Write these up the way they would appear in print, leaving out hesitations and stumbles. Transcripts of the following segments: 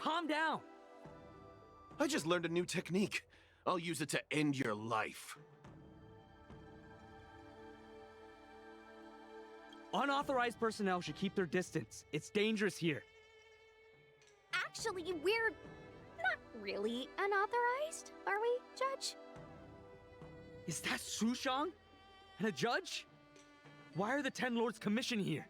calm down. I just learned a new technique. I'll use it to end your life. Unauthorized personnel should keep their distance. It's dangerous here. Actually, we're not really unauthorized, are we, Judge? Is that Sushang? And a judge? Why are the Ten Lords Commission here?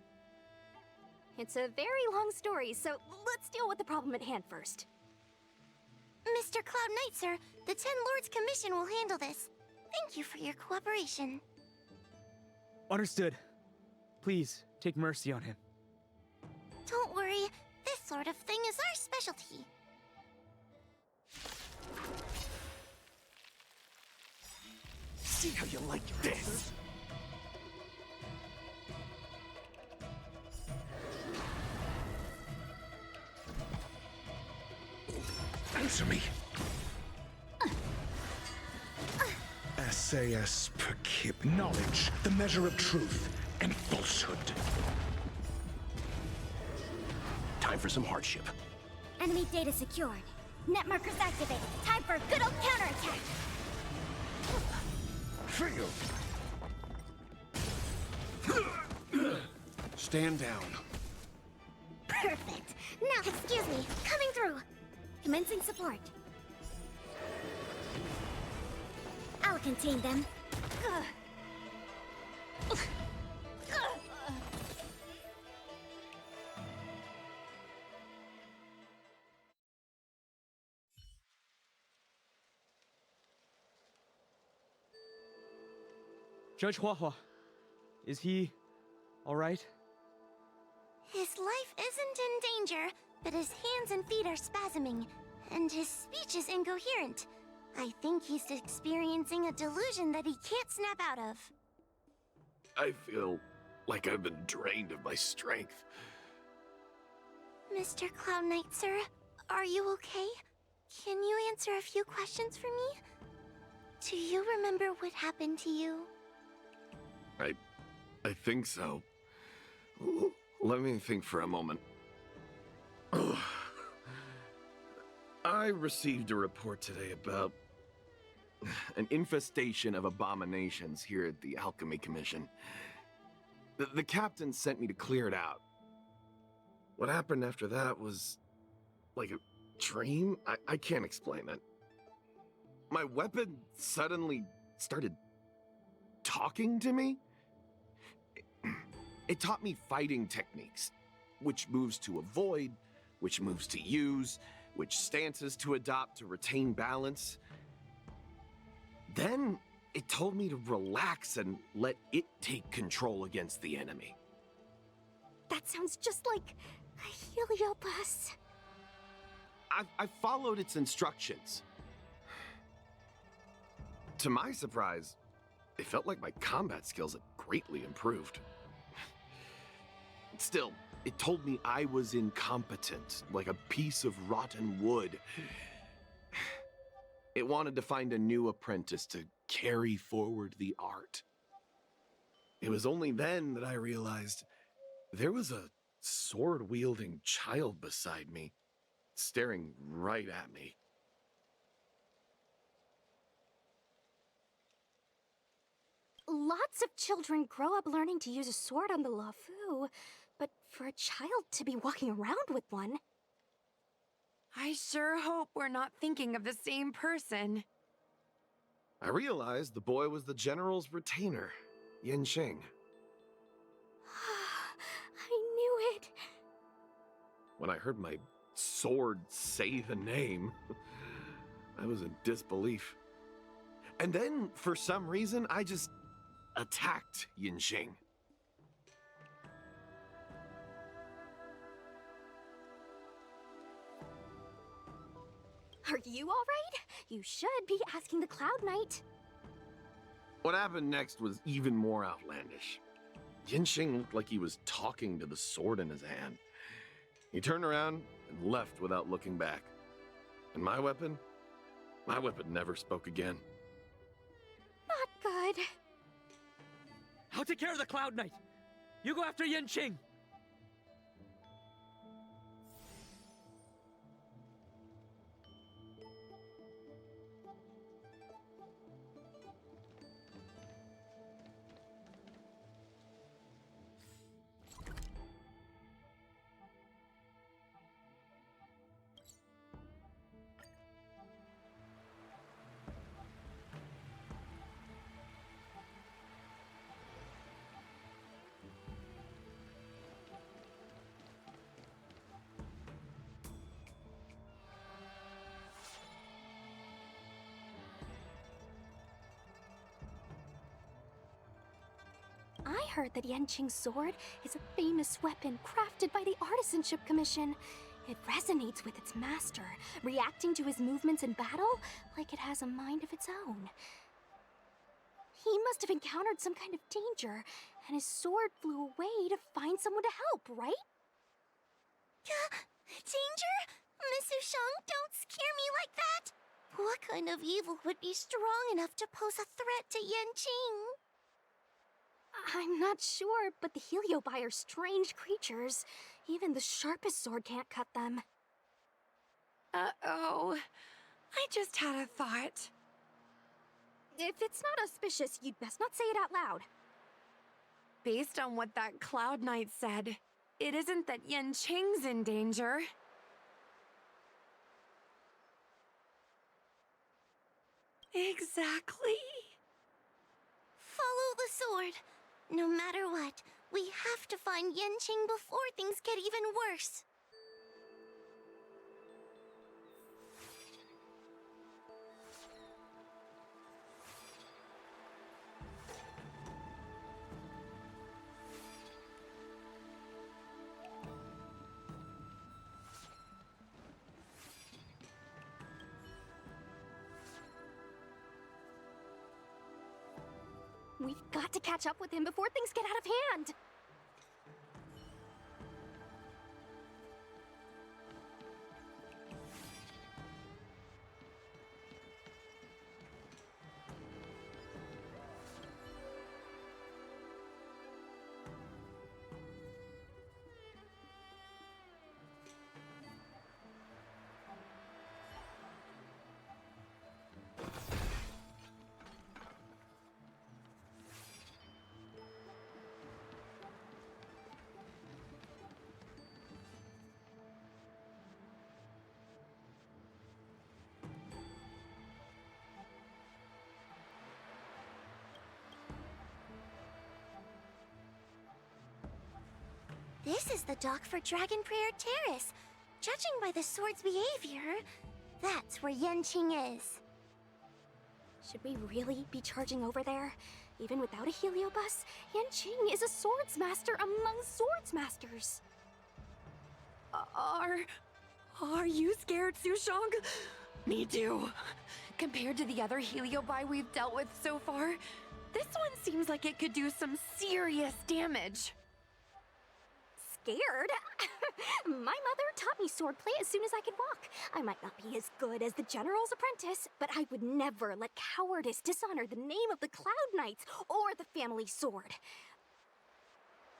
It's a very long story, so let's deal with the problem at hand first. Mr. Cloud Knight, sir, the Ten Lords Commission will handle this. Thank you for your cooperation. Understood. Please, take mercy on him. Don't worry, this sort of thing is our specialty. See how you like this? Answer me. SAS per kip. Knowledge, the measure of truth and falsehood. Time for some hardship. Enemy data secured. Net markers activated. Time for a good old counterattack. Fail. Stand down. Perfect. Now, excuse me, coming through. Commencing support. I'll contain them. Judge Huahua, is he all right? His life isn't in danger, but his hands and feet are spasming, and his speech is incoherent. I think he's experiencing a delusion that he can't snap out of. I feel like I've been drained of my strength. Mr. Cloud Knight, sir, are you okay? Can you answer a few questions for me? Do you remember what happened to you? I think so. Let me think for a moment. I received a report today about an infestation of abominations here at the Alchemy Commission. The captain sent me to clear it out. What happened after that was like a dream? I can't explain it. My weapon suddenly started talking to me. It taught me fighting techniques, which moves to avoid, which moves to use, which stances to adopt to retain balance. Then it told me to relax and let it take control against the enemy. That sounds just like a Heliopus. I followed its instructions. To my surprise, it felt like my combat skills had greatly improved. Still, it told me I was incompetent, like a piece of rotten wood. It wanted to find a new apprentice to carry forward the art. It was only then that I realized there was a sword-wielding child beside me, staring right at me. Lots of children grow up learning to use a sword on the Luofu, but for a child to be walking around with one... I sure hope we're not thinking of the same person. I realized the boy was the general's retainer, Yin Xing. I knew it. When I heard my sword say the name, I was in disbelief. And then, for some reason, I just attacked Yin Xing. Are you all right? You should be asking the Cloud Knight. What happened next was even more outlandish. Yin Xing looked like he was talking to the sword in his hand. He turned around and left without looking back. And my weapon never spoke again. Not good. I'll take care of the Cloud Knight. You go after Yin Xing. I heard that Yanqing's sword is a famous weapon crafted by the Artisanship Commission. It resonates with its master, reacting to his movements in battle like it has a mind of its own. He must have encountered some kind of danger, and his sword flew away to find someone to help, right? Danger? Miss Sushang, don't scare me like that! What kind of evil would be strong enough to pose a threat to Yanqing? I'm not sure, but the Heliobi are strange creatures. Even the sharpest sword can't cut them. Uh-oh. I just had a thought. If it's not auspicious, you'd best not say it out loud. Based on what that Cloud Knight said, it isn't that Yanqing's in danger. Exactly. Follow the sword. No matter what, we have to find Yanqing before things get even worse. We've got to catch up with him before things get out of hand. This is the dock for Dragon Prayer Terrace. Judging by the sword's behavior, that's where Yanqing is. Should we really be charging over there? Even without a heliobus, Yanqing is a swords master among swords masters. Are you scared, Sushang? Me too. Compared to the other Heliobi we've dealt with so far, this one seems like it could do some serious damage. Scared? My mother taught me swordplay as soon as I could walk. I might not be as good as the General's apprentice, but I would never let cowardice dishonor the name of the Cloud Knights or the family sword.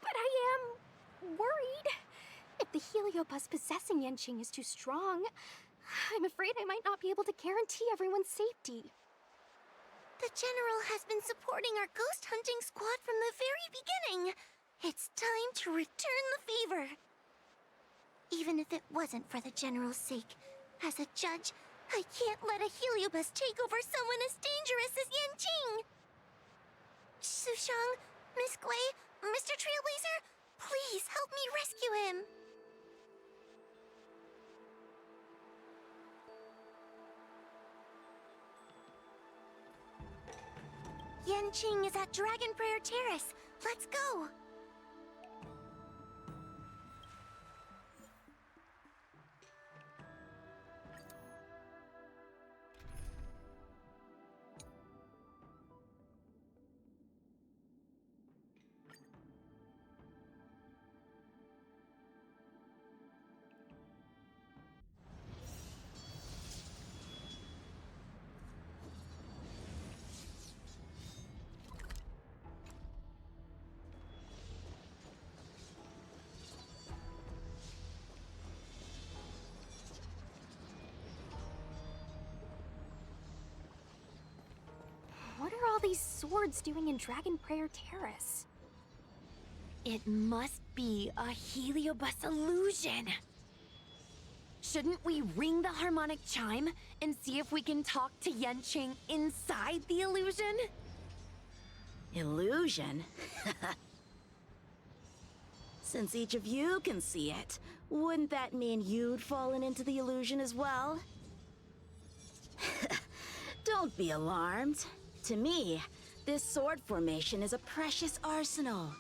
But I am worried. If the heliobus possessing Yanqing is too strong, I'm afraid I might not be able to guarantee everyone's safety. The General has been supporting our ghost hunting squad from the very beginning. It's time to return the favor. Even if it wasn't for the General's sake, as a judge, I can't let a heliobus take over someone as dangerous as Yanqing. Sushang, Miss Glay, Mr. Trailblazer, please help me rescue him. Yanqing is at Dragon Prayer Terrace. Let's go. What are all these swords doing in Dragon Prayer Terrace? It must be a heliobus illusion. Shouldn't we ring the harmonic chime and see if we can talk to Yanqing inside the illusion? Illusion? Since each of you can see it, wouldn't that mean you'd fallen into the illusion as well? Don't be alarmed. To me, This sword formation is a precious arsenal.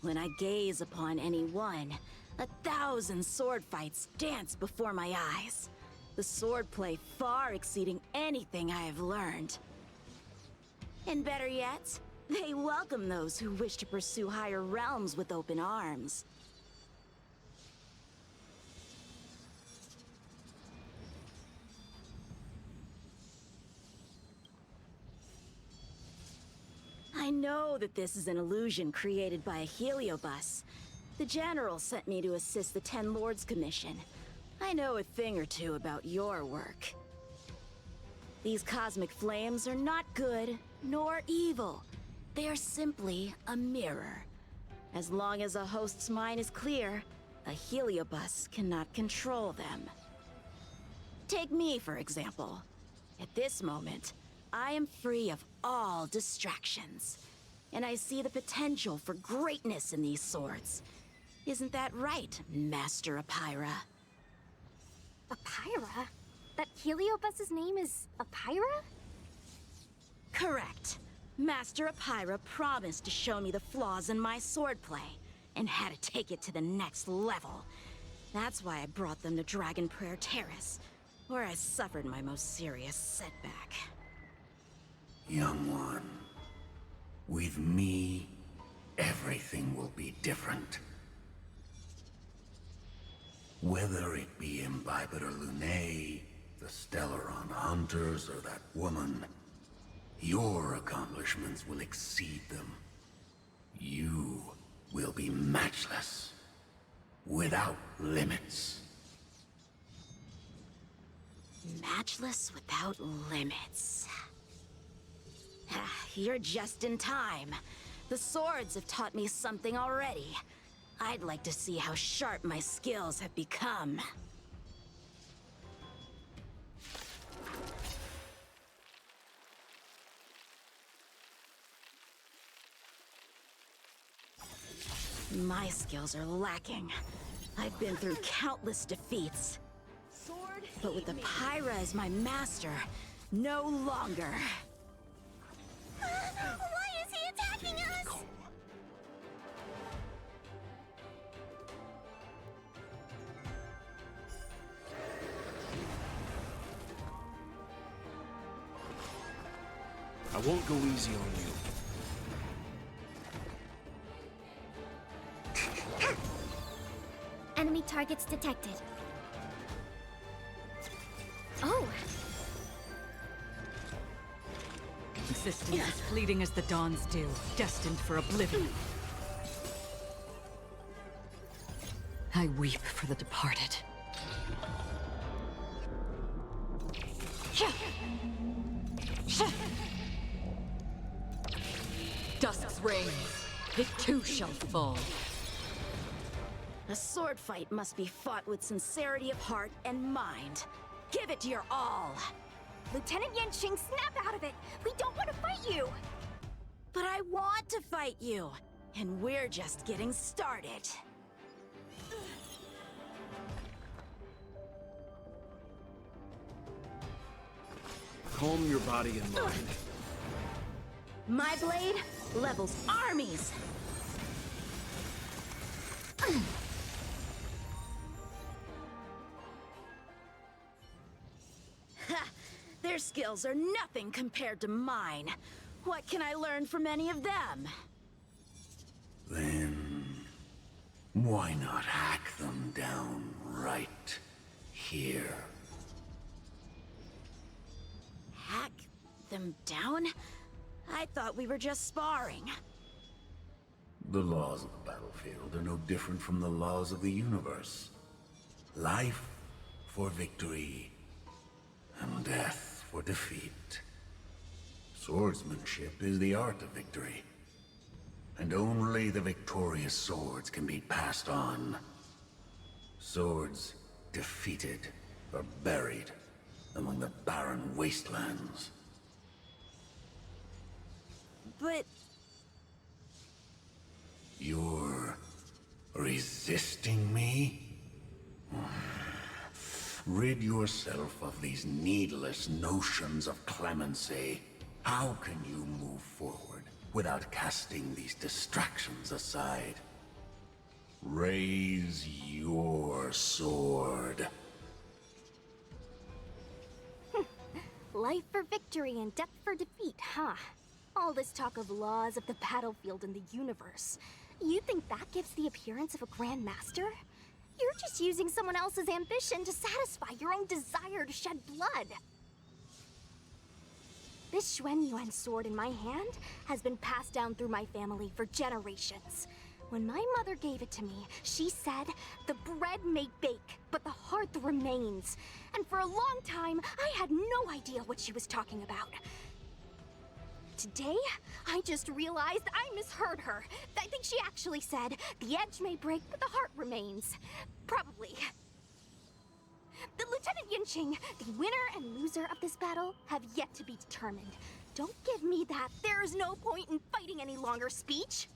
When I gaze upon any one, 1,000 sword fights dance before my eyes. The swordplay far exceeding anything I have learned. And better yet, they welcome those who wish to pursue higher realms with open arms. I know that this is an illusion created by a heliobus. The General sent me to assist the Ten Lords Commission. I know a thing or two about your work. These cosmic flames are not good, nor evil. They are simply a mirror. As long as a host's mind is clear, a heliobus cannot control them. Take me, for example. At this moment, I am free of all distractions, and I see the potential for greatness in these swords. Isn't that right, Master Apira? Apira? That heliobus's name is Apira? Correct. Master Apira promised to show me the flaws in my swordplay, and had to take it to the next level. That's why I brought them to Dragon Prayer Terrace, where I suffered my most serious setback. Young one, with me, everything will be different. Whether it be Imbibitor Lunae, the Stellaron Hunters, or that woman, your accomplishments will exceed them. You will be matchless, without limits. Matchless without limits. You're just in time. The swords have taught me something already. I'd like to see how sharp my skills have become. My skills are lacking. I've been through countless defeats. But with Apira as my master, no longer. Why is he attacking us? I won't go easy on you. Enemy targets detected. Oh! Existence as fleeting as the dawn's dew, destined for oblivion. I weep for the departed. Dusk's reign, it too shall fall. A sword fight must be fought with sincerity of heart and mind. Give it your all. Lieutenant Yanqing, snap out of it! We don't want to fight you! But I want to fight you, and we're just getting started. Calm your body and mind. My blade levels armies. Ha! Their skills are nothing compared to mine. What can I learn from any of them? Then, why not hack them down right here? Hack them down? I thought we were just sparring. The laws of the battlefield are no different from the laws of the universe. Life for victory, and death for defeat. Swordsmanship is the art of victory, and only the victorious swords can be passed on. Swords defeated are buried among the barren wastelands. But You're resisting me? Rid yourself of these needless notions of clemency. How can you move forward without casting these distractions aside. Raise your sword. Life for victory and death for defeat, huh? All this talk of laws of the battlefield and the universe. You think that gives the appearance of a Grand Master? You're just using someone else's ambition to satisfy your own desire to shed blood. This Xuanyuan sword in my hand has been passed down through my family for generations. When my mother gave it to me, she said, "The bread may bake, but the hearth remains." And for a long time, I had no idea what she was talking about. Today, I just realized I misheard her. I think she actually said, "The edge may break, but the heart remains." Probably. The Lieutenant Yinqing, the winner and loser of this battle, have yet to be determined. Don't give me that "there is no point in fighting any longer" speech.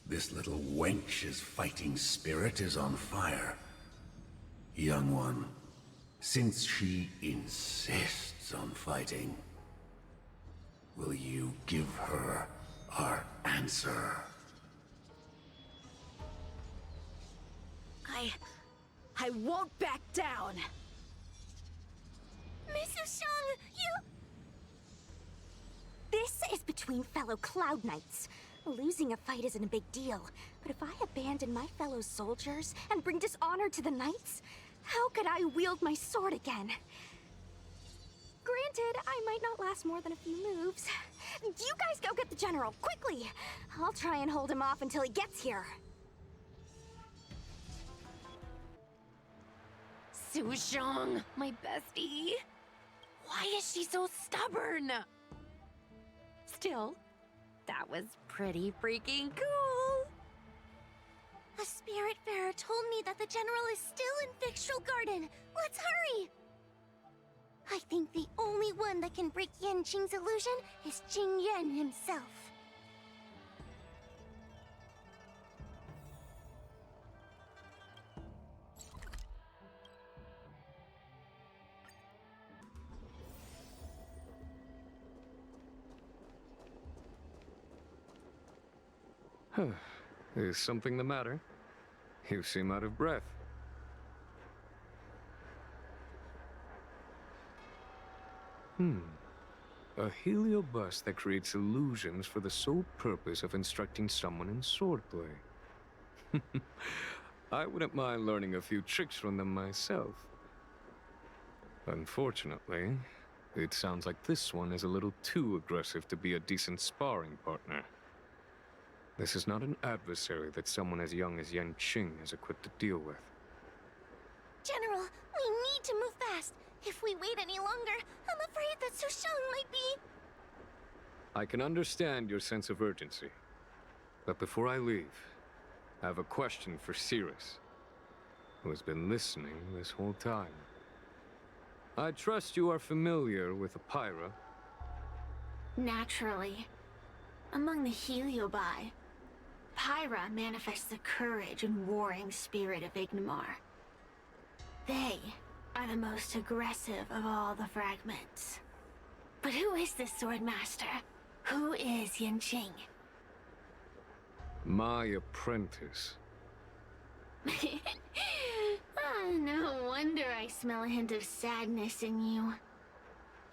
This little wench's fighting spirit is on fire. Young one, since she insists on fighting, will you give her our answer? I won't back down! Miss Sushang, you... This is between fellow Cloud Knights. Losing a fight isn't a big deal, but if I abandon my fellow soldiers and bring dishonor to the Knights, how could I wield my sword again? Granted, I might not last more than a few moves. You guys go get the General, quickly! I'll try and hold him off until he gets here. Sushang, my bestie. Why is she so stubborn? Still, that was pretty freaking cool. A Spiritfarer told me that the General is still in Victral Garden. Let's hurry! I think the only one that can break Yanqing's illusion is Jing Yuan himself. Is something the matter? You seem out of breath. A heliobus that creates illusions for the sole purpose of instructing someone in swordplay. I wouldn't mind learning a few tricks from them myself. Unfortunately, it sounds like this one is a little too aggressive to be a decent sparring partner. This is not an adversary that someone as young as Yanqing is equipped to deal with. General, we need to move fast. If we wait any longer, I'm afraid that Sushang might be... I can understand your sense of urgency. But before I leave, I have a question for Cirrus, who has been listening this whole time. I trust you are familiar with Apira. Naturally. Among the Heliobi, Pyra manifests the courage and warring spirit of Ignimar. They are the most aggressive of all the fragments. But who is this Swordmaster? Who is Yanqing? My apprentice. No wonder I smell a hint of sadness in you.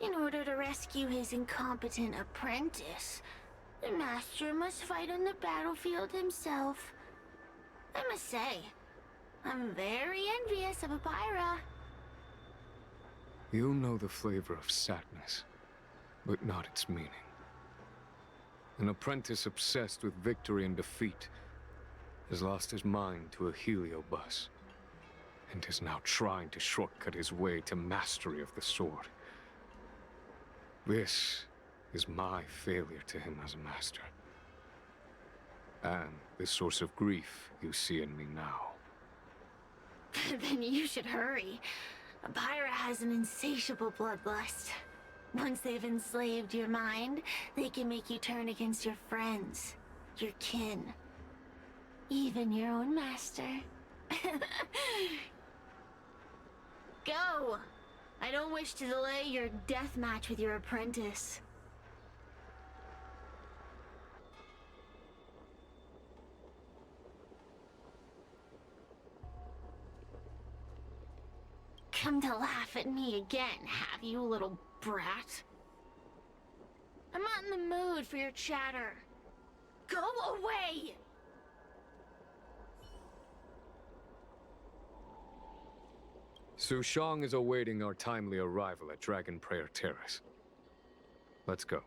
In order to rescue his incompetent apprentice, the master must fight on the battlefield himself. I must say, I'm very envious of Apira. You know the flavor of sadness, but not its meaning. An apprentice obsessed with victory and defeat has lost his mind to a heliobus, and is now trying to shortcut his way to mastery of the sword. This is my failure to him as a master. And the source of grief you see in me now. Then you should hurry. Apira has an insatiable bloodlust. Once they've enslaved your mind, they can make you turn against your friends, your kin, even your own master. Go! I don't wish to delay your death match with your apprentice. Come to laugh at me again, have you, little brat? I'm not in the mood for your chatter. Go away! Su Shang is awaiting our timely arrival at Dragon Prayer Terrace. Let's go.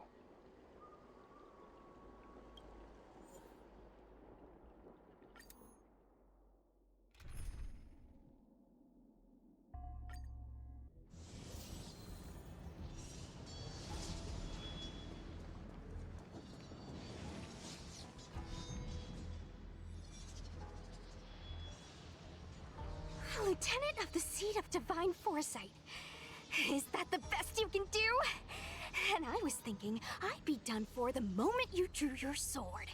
Lieutenant of the Seat of Divine Foresight. Is that the best you can do? And I was thinking I'd be done for the moment you drew your sword.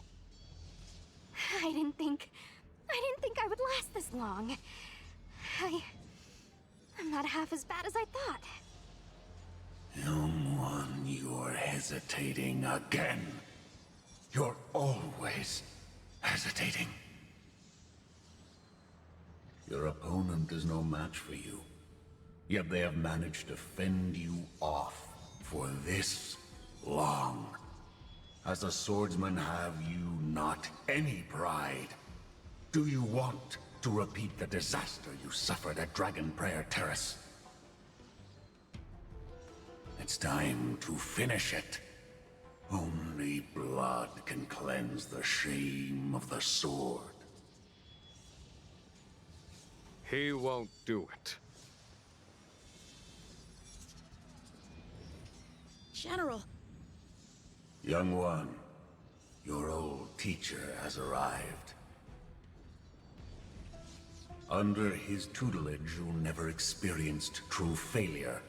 I didn't think I would last this long. I'm not half as bad as I thought. Young one, you're hesitating again. You're always hesitating. Your opponent is no match for you, yet they have managed to fend you off for this long. As a swordsman, have you not any pride? Do you want to repeat the disaster you suffered at Dragon Prayer Terrace? It's time to finish it. Only blood can cleanse the shame of the sword. He won't do it. General. Young one, your old teacher has arrived. Under his tutelage, you never experienced true failure.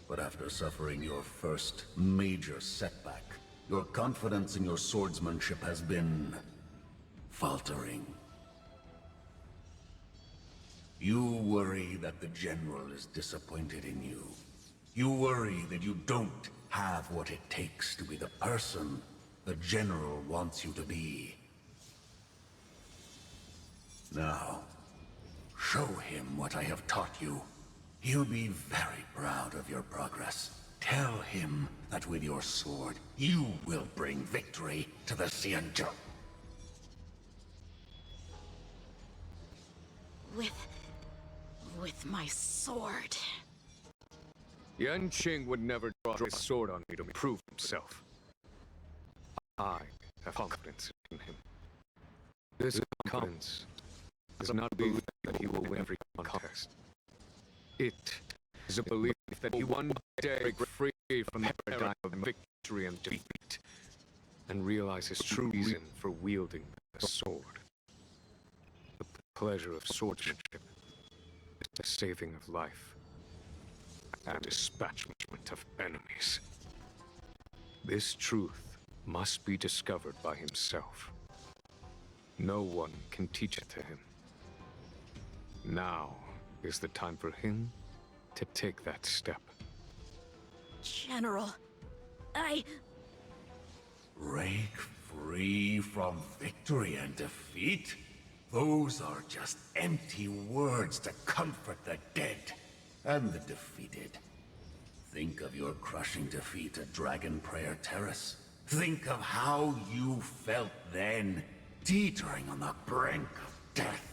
But after suffering your first major setback, your confidence in your swordsmanship has been faltering. You worry that the General is disappointed in you. You worry that you don't have what it takes to be the person the General wants you to be. Now, show him what I have taught you. He'll be very proud of your progress. Tell him that with your sword, you will bring victory to the Xianzhou. With my sword. Yanqing would never draw his sword on me to prove himself. I have confidence in him. This confidence does not believe that he will win every contest. It is a belief that he one day break free from the paradigm of victory and defeat, and realize his true reason for wielding the sword. The pleasure of swordsmanship, the saving of life, and dispatchment of enemies. This truth must be discovered by himself. No one can teach it to him. Now is the time for him to take that step. General, Break free from victory and defeat? Those are just empty words to comfort the dead and the defeated. Think of your crushing defeat at Dragon Prayer Terrace. Think of how you felt then, teetering on the brink of death.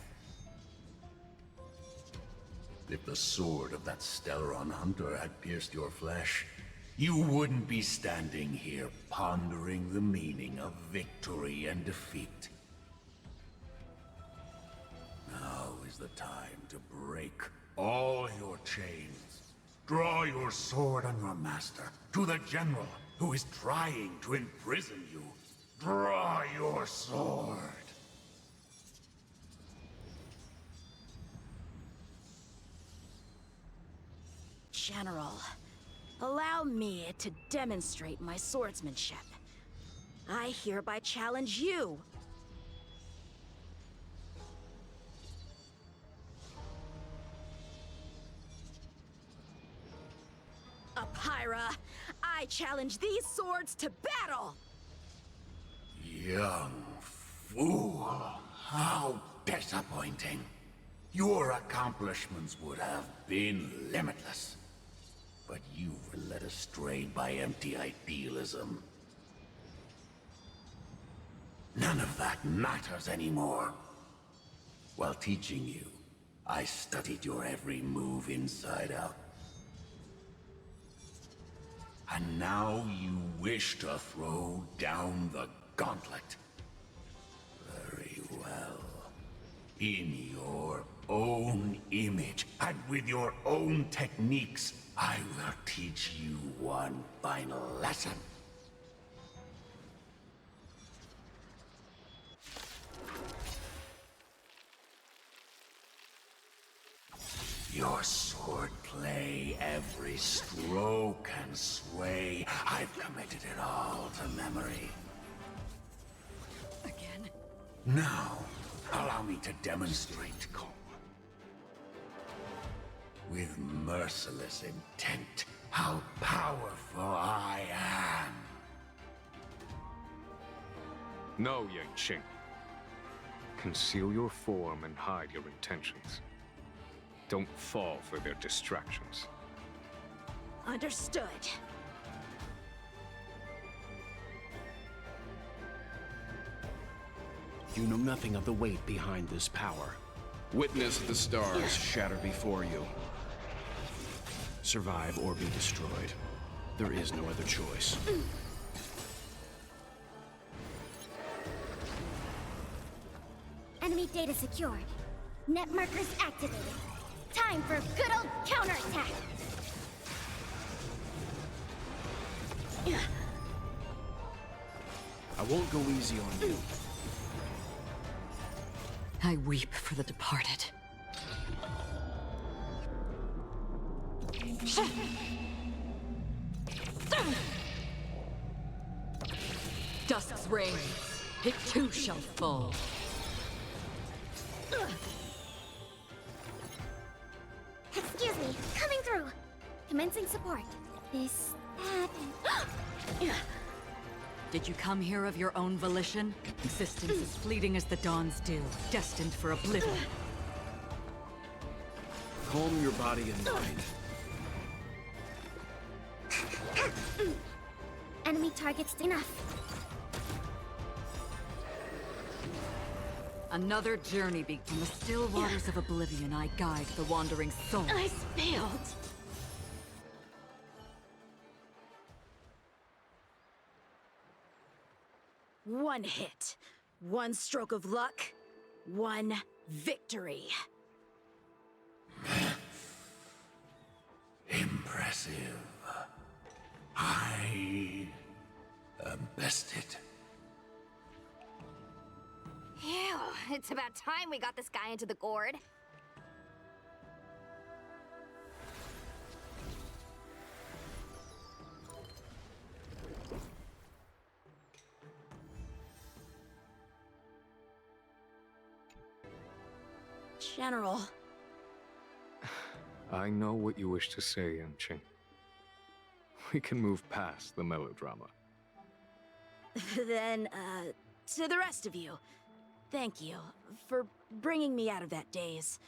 If the sword of that Stellaron hunter had pierced your flesh, you wouldn't be standing here pondering the meaning of victory and defeat. Now is the time to break all your chains. Draw your sword on your master, to the General who is trying to imprison you. Draw your sword. General, allow me to demonstrate my swordsmanship. I hereby challenge you. Pyra! I challenge these swords to battle! Young fool. How disappointing. Your accomplishments would have been limitless. But you were led astray by empty idealism. None of that matters anymore. While teaching you, I studied your every move inside out. And now you wish to throw down the gauntlet. Very well. In your own image, and with your own techniques, I will teach you one final lesson. Your swordplay, every stroke and sway, I've committed it all to memory. Again? Now, allow me to demonstrate, Cole. With merciless intent, how powerful I am. No, Yanqing. Conceal your form and hide your intentions. Don't fall for their distractions. Understood. You know nothing of the weight behind this power. Witness the stars shatter before you. Survive or be destroyed. There is no other choice. Enemy data secured. Net markers activated. Time for a good old counterattack! I won't go easy on you. I weep for the departed. Dusk's reign, it too shall fall. Excuse me, coming through. Commencing support. This happened. Did you come here of your own volition? Existence as fleeting as the dawn's dew, destined for oblivion. Calm your body and mind. Enemy targets enough. Another journey from the still waters of oblivion. I guide the wandering soul. I failed. One hit, one stroke of luck, one victory. Impressive. I am bested. Ew, it's about time we got this guy into the gourd. General. I know what you wish to say, Yanqing. We can move past the melodrama. Then, to the rest of you, thank you for bringing me out of that daze.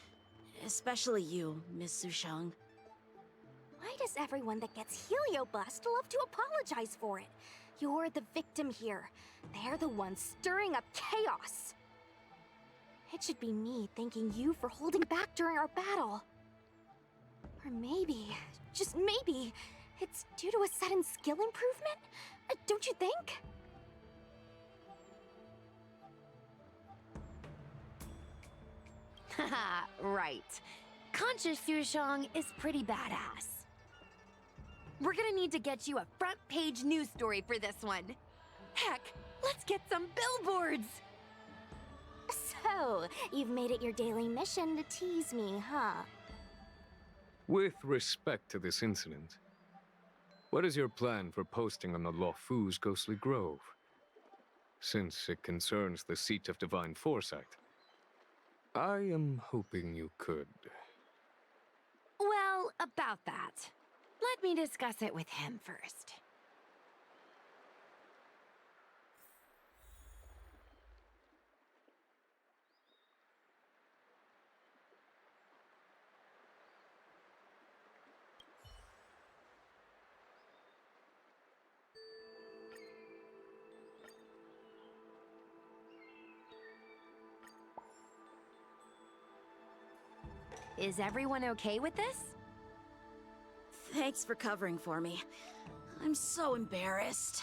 Especially you, Miss Sushang. Why does everyone that gets heliobust love to apologize for it? You're the victim here. They're the ones stirring up chaos. It should be me thanking you for holding back during our battle. Or maybe, just maybe, it's due to a sudden skill improvement? Don't you think? Haha, right. Conscious Sushang is pretty badass. We're gonna need to get you a front-page news story for this one. Heck, let's get some billboards! So, you've made it your daily mission to tease me, huh? With respect to this incident, what is your plan for posting on the Luofu's Ghostly Grove? Since it concerns the seat of divine foresight, I am hoping you could. Well, about that. Let me discuss it with him first. Is everyone okay with this? Thanks for covering for me. I'm so embarrassed.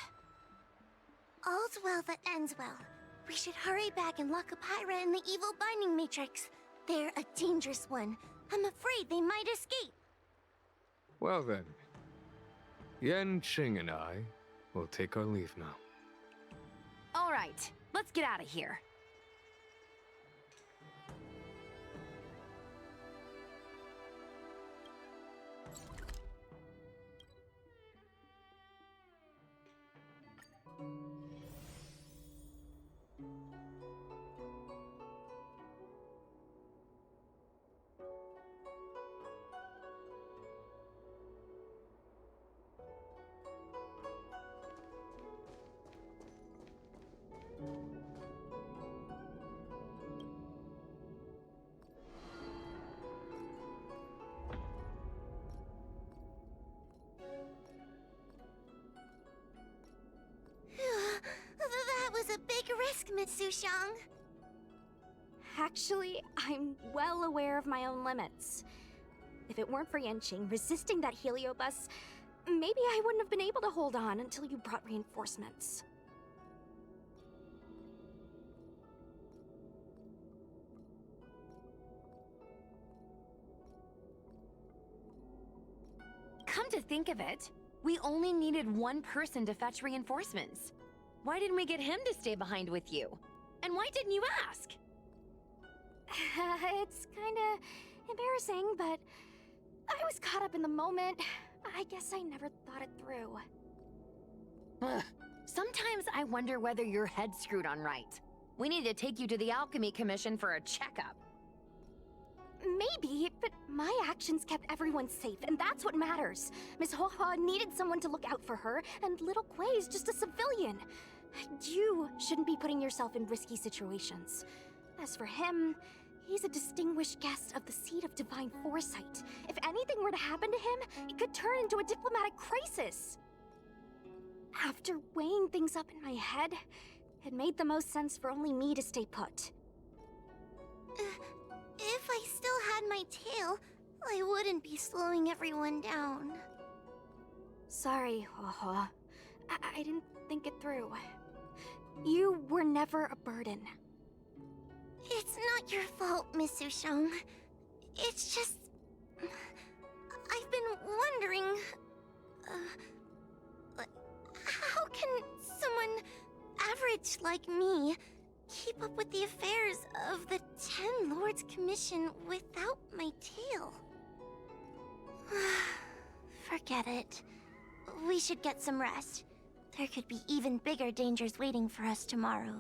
All's well that ends well. We should hurry back and lock up Hyra in the evil binding matrix. They're a dangerous one. I'm afraid they might escape. Well then, Yanqing and I will take our leave now. All right, let's get out of here. That was a big risk, Miss Sushang. Actually, I'm well aware of my own limits. If it weren't for Yanqing resisting that heliobus, maybe I wouldn't have been able to hold on until you brought reinforcements. Come to think of it, we only needed one person to fetch reinforcements. Why didn't we get him to stay behind with you? And why didn't you ask? It's kinda embarrassing, but I was caught up in the moment. I guess I never thought it through. Ugh. Sometimes I wonder whether your head's screwed on right. We need to take you to the Alchemy Commission for a checkup. Maybe, but my actions kept everyone safe, and that's what matters. Miss Hoa needed someone to look out for her, and little Kuei's just a civilian. You shouldn't be putting yourself in risky situations. As for him, he's a distinguished guest of the Seat of Divine Foresight. If anything were to happen to him, it could turn into a diplomatic crisis. After weighing things up in my head, it made the most sense for only me to stay put. If I still had my tail, I wouldn't be slowing everyone down. Sorry, Hoa. I didn't think it through. You were never a burden. It's not your fault, Miss Sushang. It's just... I've been wondering... how can someone average like me keep up with the affairs of the Ten Lords Commission without my tail? Forget it. We should get some rest. There could be even bigger dangers waiting for us tomorrow.